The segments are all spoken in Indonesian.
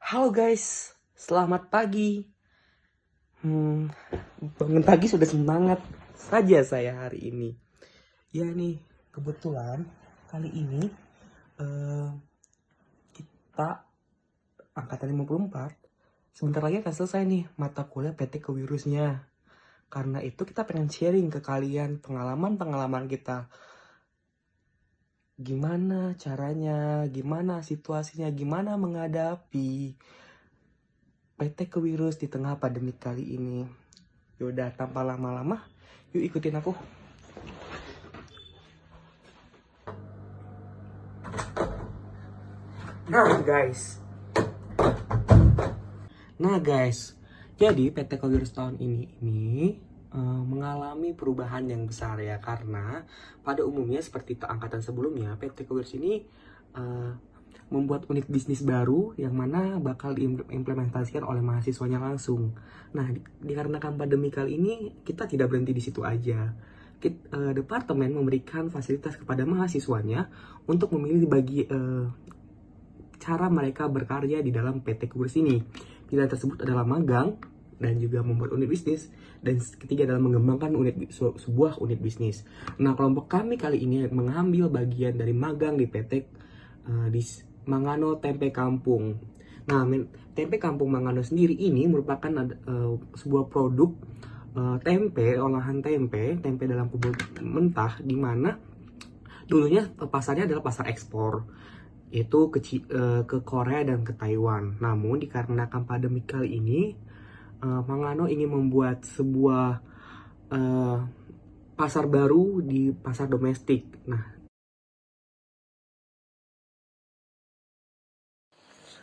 Halo guys, selamat pagi. Hmm, Bangun pagi sudah semangat saja saya hari ini. Ya nih, kebetulan kali ini eh, kita angkatan 54 sebentar lagi akan selesai nih mata kuliah PT Kewirusnya. Karena itu kita pengen sharing ke kalian pengalaman-pengalaman kita. Gimana caranya, gimana situasinya, gimana menghadapi PT Kewirus di tengah pandemi kali ini. Yaudah, tanpa lama-lama, yuk ikutin aku. Nah guys, jadi PT Kewirus tahun ini mengalami perubahan yang besar ya, karena pada umumnya seperti angkatan sebelumnya PT Kewirus ini uh, membuat unit bisnis baru yang mana bakal diimplementasikan oleh mahasiswanya langsung. Nah, dikarenakan pandemi kali ini kita tidak berhenti di situ aja. Departemen memberikan fasilitas kepada mahasiswanya untuk memilih bagi cara mereka berkarya di dalam PT Kewirus ini. Pilihan tersebut adalah magang dan juga membuat unit bisnis, dan ketiga adalah mengembangkan sebuah unit bisnis. Nah, kelompok kami kali ini mengambil bagian dari magang di PT di Mangano Tempe Kampung. Nah, Tempe Kampung Mangano sendiri ini merupakan sebuah produk tempe, olahan tempe dalam kubur mentah, di mana dulunya pasarnya adalah pasar ekspor, itu ke Korea dan ke Taiwan. Namun dikarenakan pandemi kali ini, Mangano ingin membuat sebuah uh, pasar baru di pasar domestik. Nah,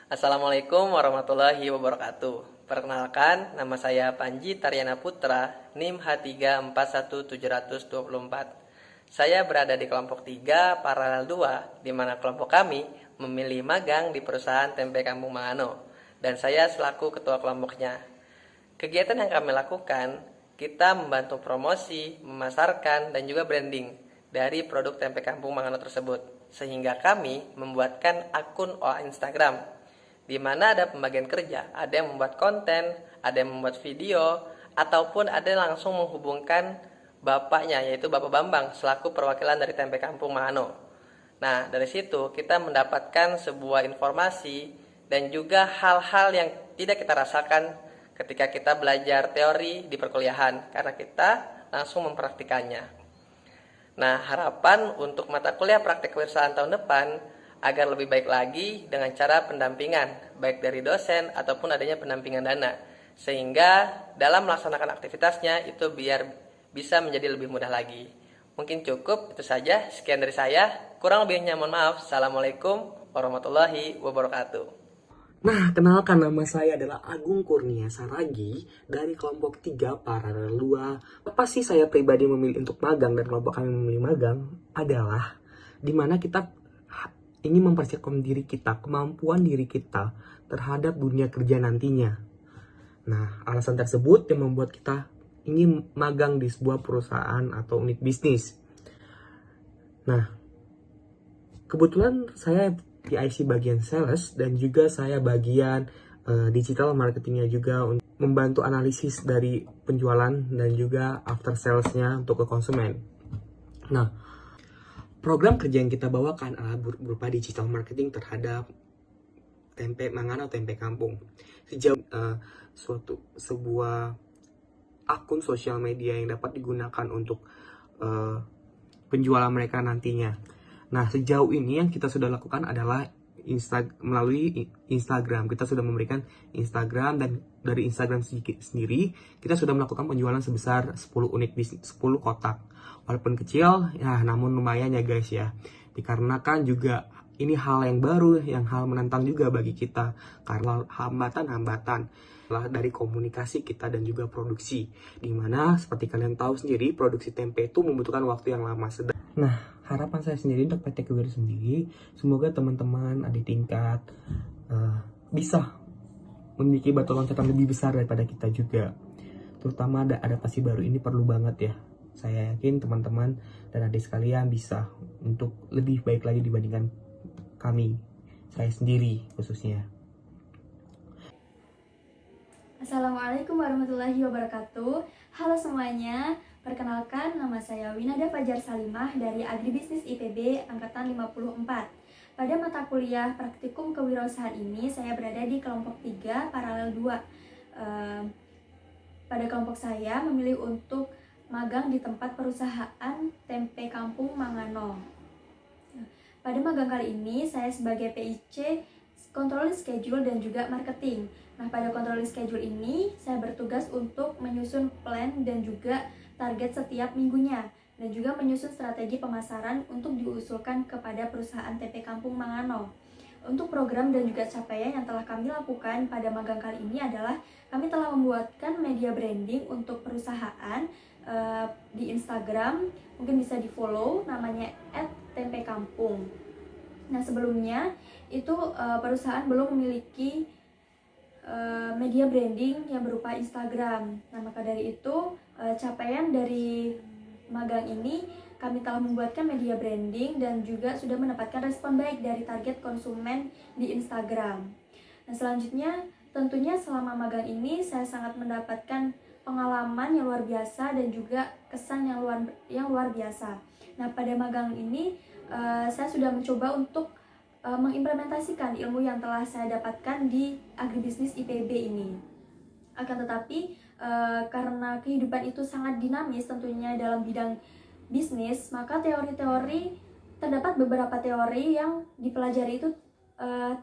Assalamualaikum warahmatullahi wabarakatuh. Perkenalkan, nama saya Panji Taryana Putra, NIM H3417024. Saya berada di kelompok 3 paralel 2, di mana kelompok kami memilih magang di perusahaan Tempe Kampung Mangano, dan saya selaku ketua kelompoknya. Kegiatan yang kami lakukan, kita membantu promosi, memasarkan, dan juga branding dari produk Tempe Kampung Mangano tersebut, sehingga kami membuatkan akun Instagram, di mana ada pembagian kerja, ada yang membuat konten, ada yang membuat video, ataupun ada yang langsung menghubungkan bapaknya, yaitu Bapak Bambang, selaku perwakilan dari Tempe Kampung Mangano. Nah, dari situ kita mendapatkan sebuah informasi dan juga hal-hal yang tidak kita rasakan ketika kita belajar teori di perkuliahan, karena kita langsung mempraktikannya. Nah, harapan untuk mata kuliah praktek kewirausahaan tahun depan agar lebih baik lagi dengan cara pendampingan, baik dari dosen ataupun adanya pendampingan dana, sehingga dalam melaksanakan aktivitasnya itu biar bisa menjadi lebih mudah lagi. Mungkin cukup itu saja, sekian dari saya. Kurang lebihnya mohon maaf. Assalamualaikum warahmatullahi wabarakatuh. Nah, kenalkan, nama saya adalah Agung Kurnia Saragi dari kelompok 3 paralel 2. Apa sih saya pribadi memilih untuk magang dan kelompok kami memilih magang adalah dimana kita ingin mempersiapkan diri kita, kemampuan diri kita terhadap dunia kerja nantinya. Nah, alasan tersebut yang membuat kita ingin magang di sebuah perusahaan atau unit bisnis. Nah, kebetulan saya di IC bagian sales, dan juga saya bagian digital marketingnya juga, untuk membantu analisis dari penjualan dan juga after salesnya untuk ke konsumen. Nah, program kerja yang kita bawakan adalah berupa digital marketing terhadap Tempe Mangano Tempe Kampung. Sejauh sebuah akun sosial media yang dapat digunakan untuk penjualan mereka nantinya. Nah, sejauh ini yang kita sudah lakukan adalah melalui Instagram. Kita sudah memberikan Instagram, dan dari Instagram sendiri kita sudah melakukan penjualan sebesar 10 unit bisnis, 10 kotak. Walaupun kecil, ya namun lumayan ya guys ya. Dikarenakan juga ini hal yang baru, yang hal menantang juga bagi kita, karena hambatan-hambatan dari komunikasi kita dan juga produksi, dimana seperti kalian tahu sendiri, produksi tempe itu membutuhkan waktu yang lama. Nah, harapan saya sendiri untuk PT Kewirausahaan sendiri, semoga teman-teman adik tingkat bisa memiliki batu loncatan lebih besar daripada kita juga. Terutama ada adaptasi baru ini perlu banget ya. Saya yakin teman-teman dan adik sekalian bisa untuk lebih baik lagi dibandingkan kami, saya sendiri khususnya. Assalamualaikum warahmatullahi wabarakatuh. Halo semuanya, perkenalkan nama saya Winada Fajar Salimah dari Agribisnis IPB Angkatan 54. Pada mata kuliah Praktikum Kewirausahaan ini, saya berada di kelompok 3 paralel 2. Pada kelompok saya memilih untuk magang di tempat perusahaan Tempe Kampung Mangano. Pada magang kali ini, saya sebagai PIC, Controlling Schedule dan juga Marketing. Nah, pada Controlling Schedule ini, saya bertugas untuk menyusun plan dan juga target setiap minggunya, dan juga menyusun strategi pemasaran untuk diusulkan kepada perusahaan TP Kampung Mangano. Untuk program dan juga capaian yang telah kami lakukan pada magang kali ini adalah kami telah membuatkan media branding untuk perusahaan di Instagram, mungkin bisa di follow, namanya @tempekampung. Nah, sebelumnya itu perusahaan belum memiliki media branding yang berupa Instagram. Nah, maka dari itu capaian dari magang ini kami telah membuatkan media branding dan juga sudah mendapatkan respon baik dari target konsumen di Instagram. Nah, selanjutnya tentunya selama magang ini saya sangat mendapatkan pengalaman yang luar biasa dan juga kesan yang luar biasa. Nah, pada magang ini saya sudah mencoba untuk mengimplementasikan ilmu yang telah saya dapatkan di Agribisnis IPB ini. Akan tetapi karena kehidupan itu sangat dinamis tentunya dalam bidang bisnis, maka terdapat beberapa teori yang dipelajari itu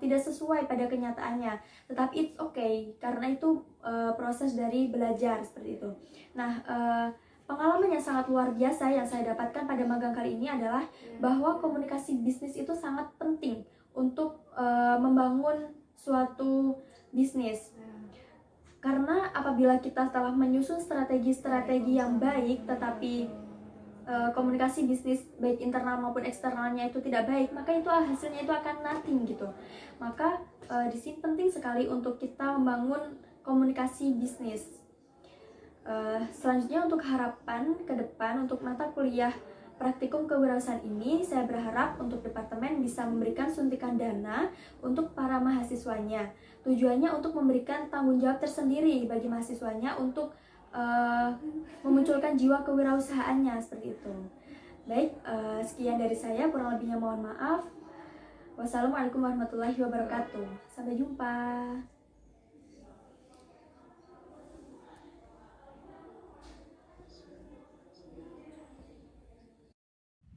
tidak sesuai pada kenyataannya. Tetapi it's okay, karena itu proses dari belajar seperti itu. Nah, pengalaman yang sangat luar biasa yang saya dapatkan pada magang kali ini adalah bahwa komunikasi bisnis itu sangat penting untuk membangun suatu bisnis. Karena apabila kita telah menyusun strategi-strategi yang baik, tetapi komunikasi bisnis baik internal maupun eksternalnya itu tidak baik, maka itu hasilnya itu akan nothing gitu. Maka di sini penting sekali untuk kita membangun komunikasi bisnis. Selanjutnya untuk harapan ke depan untuk mata kuliah Praktikum Kewirausahaan ini, saya berharap untuk departemen bisa memberikan suntikan dana untuk para mahasiswanya. Tujuannya untuk memberikan tanggung jawab tersendiri bagi mahasiswanya untuk memunculkan jiwa kewirausahaannya seperti itu. Baik, sekian dari saya, kurang lebihnya mohon maaf. Wassalamualaikum warahmatullahi wabarakatuh. Sampai jumpa.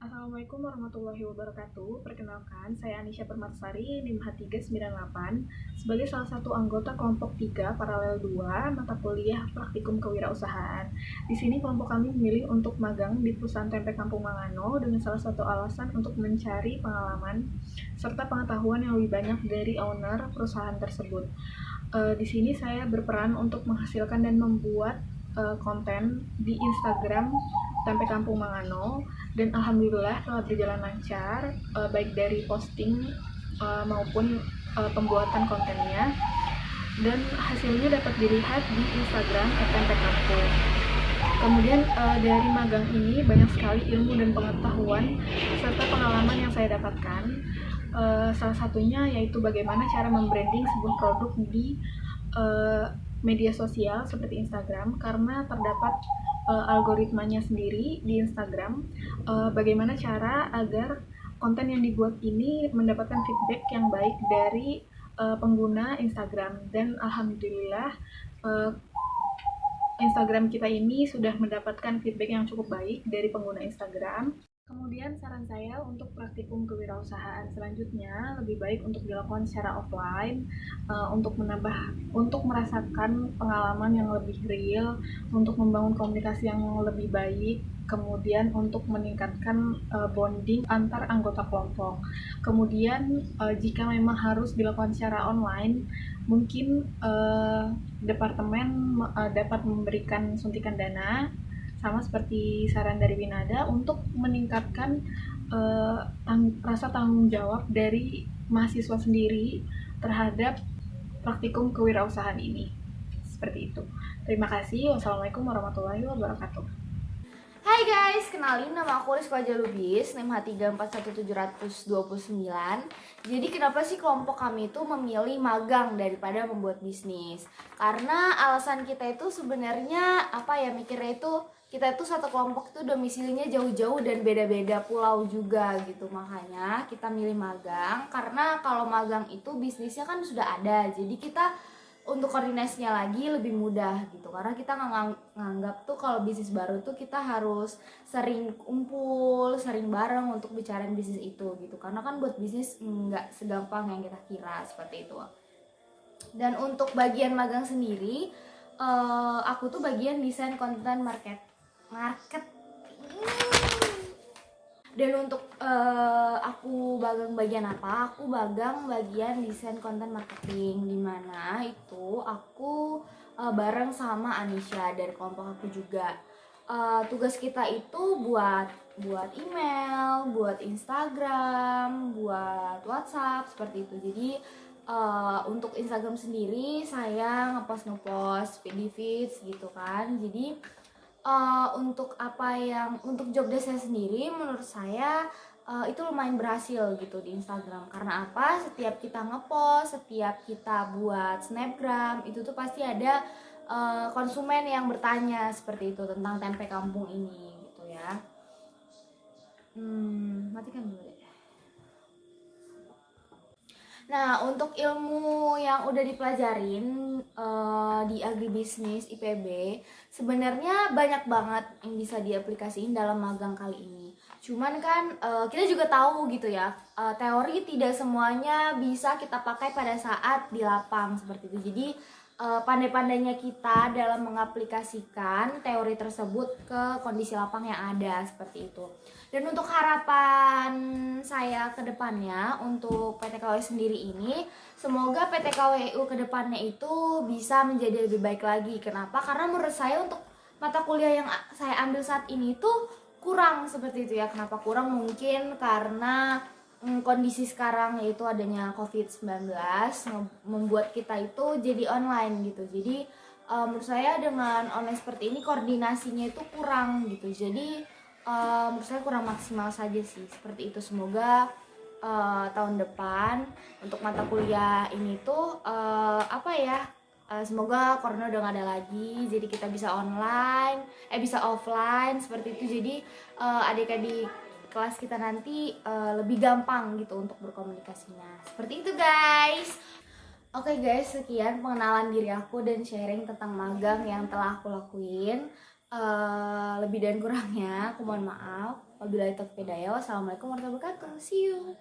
Assalamualaikum warahmatullahi wabarakatuh. Perkenalkan, saya Anisha Permatasari, NIM H398, sebagai salah satu anggota kelompok 3 paralel 2 mata kuliah Praktikum Kewirausahaan. Di sini kelompok kami memilih untuk magang di perusahaan Tempe Kampung Mangano dengan salah satu alasan untuk mencari pengalaman serta pengetahuan yang lebih banyak dari owner perusahaan tersebut. Di sini saya berperan untuk menghasilkan dan membuat konten di Instagram Tempe Kampung Mangano, dan alhamdulillah telah berjalan lancar, baik dari posting maupun pembuatan kontennya, dan hasilnya dapat dilihat di Instagram @tempe kampung. Kemudian dari magang ini banyak sekali ilmu dan pengetahuan serta pengalaman yang saya dapatkan. Salah satunya yaitu bagaimana cara membranding sebuah produk di media sosial seperti Instagram, karena terdapat algoritmanya sendiri di Instagram. Bagaimana cara agar konten yang dibuat ini mendapatkan feedback yang baik dari pengguna Instagram, dan alhamdulillah Instagram kita ini sudah mendapatkan feedback yang cukup baik dari pengguna Instagram. Kemudian saran saya untuk praktikum kewirausahaan selanjutnya lebih baik untuk dilakukan secara offline, untuk merasakan pengalaman yang lebih real, untuk membangun komunikasi yang lebih baik, kemudian untuk meningkatkan bonding antar anggota kelompok. Kemudian jika memang harus dilakukan secara online, mungkin departemen dapat memberikan suntikan dana sama seperti saran dari Winada untuk meningkatkan rasa tanggung jawab dari mahasiswa sendiri terhadap praktikum kewirausahaan ini. Seperti itu. Terima kasih. Wassalamualaikum warahmatullahi wabarakatuh. Hai guys, kenalin nama aku Rizko Aja Lubis, NIM H3411729. Jadi kenapa sih kelompok kami itu memilih magang daripada membuat bisnis? Karena alasan kita itu sebenarnya mikirnya itu kita itu satu kelompok itu domisilinya jauh-jauh dan beda-beda pulau juga gitu. Makanya kita milih magang karena kalau magang itu bisnisnya kan sudah ada. Jadi kita untuk koordinasinya lagi lebih mudah gitu, karena kita nganggap tuh kalau bisnis baru tuh kita harus sering kumpul, sering bareng untuk bicarain bisnis itu gitu, karena kan buat bisnis nggak segampang yang kita kira seperti itu. Dan untuk bagian magang sendiri, aku tuh bagian desain konten market. Dan untuk aku bagang bagian apa? Aku bagang bagian desain konten marketing, dimana itu aku bareng sama Anisha dari kelompok aku juga. Tugas kita itu buat email, buat Instagram, buat WhatsApp seperti itu. Jadi untuk Instagram sendiri saya ngepost di feeds gitu kan. Jadi untuk job desk saya sendiri, menurut saya itu lumayan berhasil gitu di Instagram. Karena apa? Setiap kita ngepost, setiap kita buat snapgram, itu tuh pasti ada konsumen yang bertanya seperti itu tentang tempe kampung ini gitu ya. Matikan dulu deh. Nah, untuk ilmu yang udah dipelajarin di agribisnis IPB, sebenarnya banyak banget yang bisa diaplikasiin dalam magang kali ini. Cuman kan kita juga tahu gitu ya, teori tidak semuanya bisa kita pakai pada saat di lapang seperti itu. Jadi pandai-pandainya kita dalam mengaplikasikan teori tersebut ke kondisi lapang yang ada seperti itu. Dan untuk harapan saya ke depannya untuk PTKW sendiri ini, semoga PTKWU ke depannya itu bisa menjadi lebih baik lagi. Kenapa? Karena menurut saya untuk mata kuliah yang saya ambil saat ini tuh kurang seperti itu ya. Kenapa kurang? Mungkin karena kondisi sekarang yaitu adanya COVID-19 membuat kita itu jadi online gitu. Jadi menurut saya dengan online seperti ini koordinasinya itu kurang gitu. Jadi menurut saya kurang maksimal saja sih seperti itu. Semoga tahun depan untuk mata kuliah ini tuh semoga corona udah gak ada lagi, jadi kita bisa bisa offline seperti itu. Jadi adik-adik kelas kita nanti lebih gampang gitu untuk berkomunikasinya seperti itu guys. Oke guys, sekian pengenalan diri aku dan sharing tentang magang yang telah aku lakuin. Lebih dan kurangnya aku mohon maaf. Wabillahi taufiq wal hidayah. Wassalamualaikum warahmatullahi wabarakatuh. See you.